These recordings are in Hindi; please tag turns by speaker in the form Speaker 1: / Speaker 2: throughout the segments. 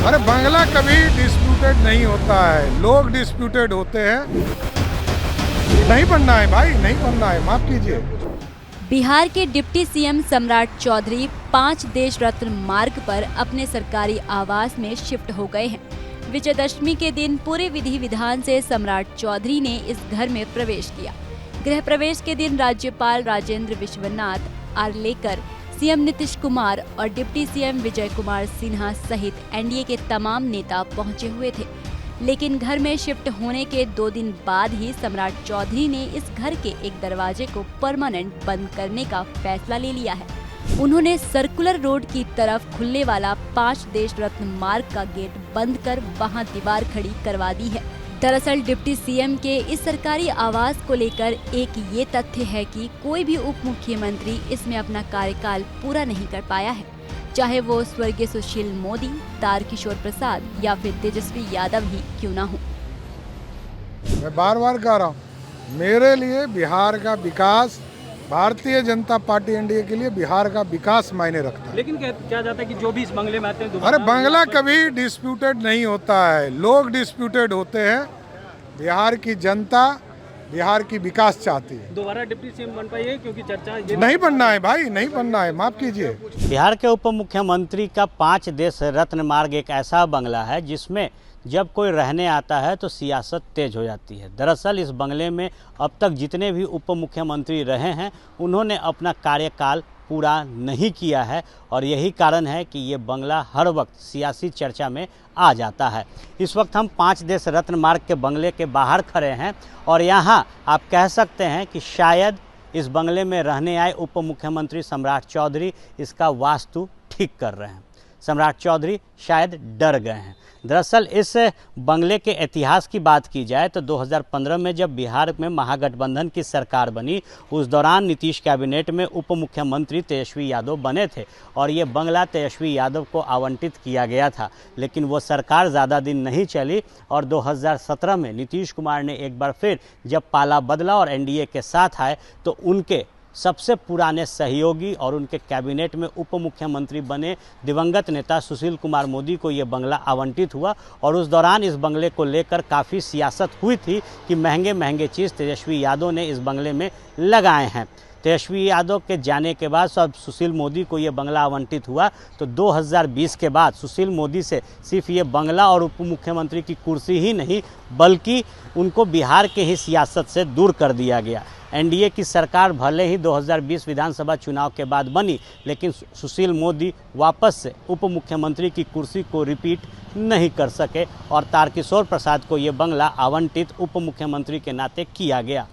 Speaker 1: अरे बंगला कभी डिस्प्यूटेड नहीं होता है, लोग डिस्प्यूटेड होते हैं। नहीं बनना है भाई, नहीं बनना है, माफ कीजिए।
Speaker 2: बिहार के डिप्टी सीएम सम्राट चौधरी 5 देश रत्न मार्ग पर अपने सरकारी आवास में शिफ्ट हो गए हैं। विजयदशमी के दिन पूरे विधि विधान से सम्राट चौधरी ने इस घर में प्रवेश किया। गृह प्रवेश के दिन राज्यपाल राजेंद्र विश्वनाथ आर्लेकर, सीएम नीतीश कुमार और डिप्टी सीएम विजय कुमार सिन्हा सहित एनडीए के तमाम नेता पहुंचे हुए थे। लेकिन घर में शिफ्ट होने के 2 दिन बाद ही सम्राट चौधरी ने इस घर के एक दरवाजे को परमानेंट बंद करने का फैसला ले लिया है। उन्होंने सर्कुलर रोड की तरफ खुलने वाला 5 देश रत्न मार्ग का गेट बंद कर वहां दीवार खड़ी करवा दी है। दरअसल डिप्टी सीएम के इस सरकारी आवास को लेकर एक ये तथ्य है कि कोई भी उप मुख्यमंत्री इसमें अपना कार्यकाल पूरा नहीं कर पाया है, चाहे वो स्वर्गीय सुशील मोदी, तारकिशोर प्रसाद या फिर तेजस्वी यादव ही क्यों ना हो।
Speaker 1: मैं बार बार कह रहा हूँ, मेरे लिए बिहार का विकास, भारतीय जनता पार्टी एनडीए के लिए बिहार का विकास मायने रखता है।
Speaker 3: लेकिन क्या जाता है कि जो भी इस बंगले में आते हैं,
Speaker 1: अरे बंगला कभी डिस्प्यूटेड नहीं होता है, लोग डिस्प्यूटेड होते हैं। बिहार की जनता बिहार की विकास चाहती है।
Speaker 3: दोबारा डिप्टी सीएम बन पाइए, क्योंकि चर्चा ये
Speaker 1: नहीं बनना है भाई, नहीं बनना है, माफ कीजिए।
Speaker 4: बिहार के उप मुख्यमंत्री का 5 देश रत्न मार्ग एक ऐसा बंगला है जिसमें जब कोई रहने आता है तो सियासत तेज हो जाती है। दरअसल इस बंगले में अब तक जितने भी उप मुख्यमंत्री रहे हैं उन्होंने अपना कार्यकाल पूरा नहीं किया है और यही कारण है कि ये बंगला हर वक्त सियासी चर्चा में आ जाता है। इस वक्त हम 5 देश रत्न मार्ग के बंगले के बाहर खड़े हैं और यहाँ आप कह सकते हैं कि शायद इस बंगले में रहने आए उप मुख्यमंत्री सम्राट चौधरी इसका वास्तु ठीक कर रहे हैं। सम्राट चौधरी शायद डर गए हैं। दरअसल इस बंगले के इतिहास की बात की जाए तो 2015 में जब बिहार में महागठबंधन की सरकार बनी, उस दौरान नीतीश कैबिनेट में उप मुख्यमंत्री तेजस्वी यादव बने थे और ये बंगला तेजस्वी यादव को आवंटित किया गया था। लेकिन वो सरकार ज़्यादा दिन नहीं चली और 2017 में नीतीश कुमार ने एक बार फिर जब पाला बदला और एनडीए के साथ आए तो उनके सबसे पुराने सहयोगी और उनके कैबिनेट में उप मुख्यमंत्री बने दिवंगत नेता सुशील कुमार मोदी को ये बंगला आवंटित हुआ और उस दौरान इस बंगले को लेकर काफ़ी सियासत हुई थी कि महंगे महंगे चीज़ तेजस्वी यादव ने इस बंगले में लगाए हैं। तेजस्वी यादव के जाने के बाद सब सुशील मोदी को ये बंगला आवंटित हुआ तो 2020 के बाद सुशील मोदी से सिर्फ ये बंगला और उप मुख्यमंत्री की कुर्सी ही नहीं बल्कि उनको बिहार के ही सियासत से दूर कर दिया गया। एनडीए की सरकार भले ही 2020 विधानसभा चुनाव के बाद बनी, लेकिन सुशील मोदी वापस से उप मुख्यमंत्री की कुर्सी को रिपीट नहीं कर सके और तारकिशोर प्रसाद को ये बंगला आवंटित उप मुख्यमंत्री के नाते किया गया।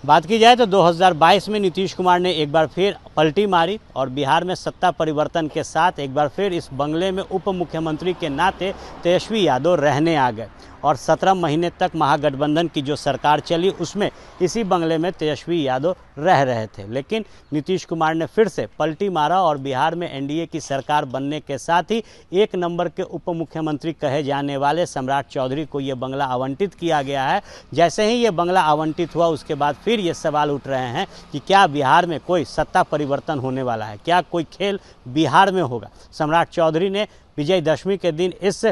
Speaker 4: बात की जाए तो 2022 में नीतीश कुमार ने एक बार फिर पलटी मारी और बिहार में सत्ता परिवर्तन के साथ एक बार फिर इस बंगले में उप मुख्यमंत्री के नाते तेजस्वी यादव रहने आ गए और 17 महीने तक महागठबंधन की जो सरकार चली उसमें इसी बंगले में तेजस्वी यादव रह रहे थे। लेकिन नीतीश कुमार ने फिर से पलटी मारा और बिहार में एनडीए की सरकार बनने के साथ ही 1 नंबर के उप मुख्यमंत्री कहे जाने वाले सम्राट चौधरी को ये बंगला आवंटित किया गया है। जैसे ही ये बंगला आवंटित हुआ उसके बाद फिर ये सवाल उठ रहे हैं कि क्या बिहार में कोई सत्ता परिवर्तन होने वाला है, क्या कोई खेल बिहार में होगा। सम्राट चौधरी ने विजयदशमी के दिन इस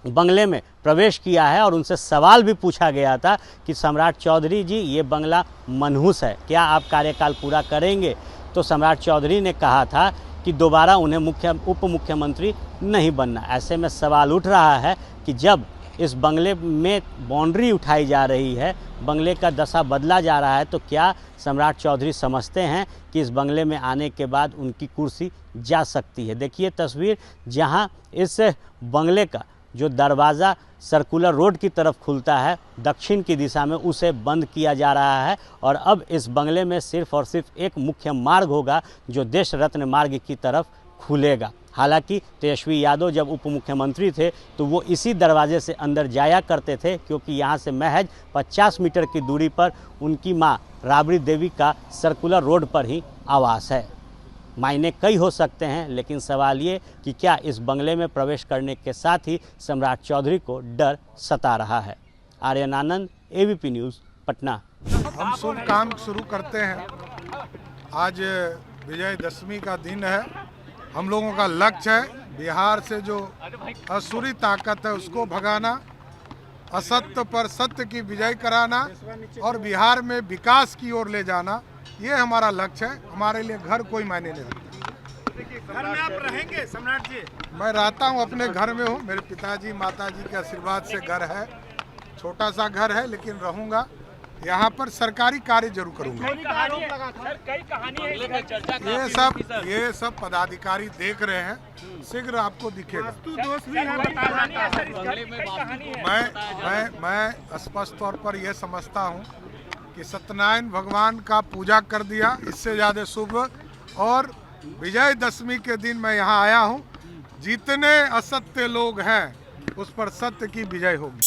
Speaker 4: बंगले में प्रवेश किया है और उनसे सवाल भी पूछा गया था कि सम्राट चौधरी जी ये बंगला मनहूस है, क्या आप कार्यकाल पूरा करेंगे। तो सम्राट चौधरी ने कहा था कि दोबारा उन्हें उप मुख्यमंत्री नहीं बनना। ऐसे में सवाल उठ रहा है कि जब इस बंगले में बाउंड्री उठाई जा रही है, बंगले का दशा बदला जा रहा है, तो क्या सम्राट चौधरी समझते हैं कि इस बंगले में आने के बाद उनकी कुर्सी जा सकती है। देखिए तस्वीर, जहां इस बंगले का जो दरवाज़ा सर्कुलर रोड की तरफ खुलता है दक्षिण की दिशा में, उसे बंद किया जा रहा है और अब इस बंगले में सिर्फ और सिर्फ एक मुख्य मार्ग होगा जो देश रत्न मार्ग की तरफ खुलेगा। हालांकि तेजस्वी यादव जब उप मुख्यमंत्री थे तो वो इसी दरवाजे से अंदर जाया करते थे, क्योंकि यहाँ से महज 50 मीटर की दूरी पर उनकी माँ राबड़ी देवी का सर्कुलर रोड पर ही आवास है। मायने कई हो सकते हैं, लेकिन सवाल ये कि क्या इस बंगले में प्रवेश करने के साथ ही सम्राट चौधरी को डर सता रहा है। आर्यन आनंद, एबीपी न्यूज़, पटना।
Speaker 1: हम शुभ काम शुरू करते हैं। आज विजयदशमी का दिन है। हम लोगों का लक्ष्य है बिहार से जो असुरी ताकत है उसको भगाना, असत्य पर सत्य की विजय कराना और बिहार में विकास की ओर ले जाना, ये हमारा लक्ष्य है। हमारे लिए घर कोई मायने नहीं रखता।
Speaker 5: घर में आप रहेंगे सम्राट जी?
Speaker 1: मैं रहता हूँ, अपने घर में हूँ। मेरे पिताजी माताजी के आशीर्वाद से घर है, छोटा सा घर है, लेकिन रहूँगा यहाँ पर। सरकारी कार्य जरूर करूँगा। ये सब पदाधिकारी देख रहे हैं, शीघ्र आपको दिखेगा।
Speaker 5: दोस्त भी है,
Speaker 1: मैं स्पष्ट तौर पर यह समझता हूँ कि सत्यनारायण भगवान का पूजा कर दिया, इससे ज़्यादा शुभ। और विजयदशमी के दिन मैं यहाँ आया हूँ, जितने असत्य लोग हैं उस पर सत्य की विजय होगी।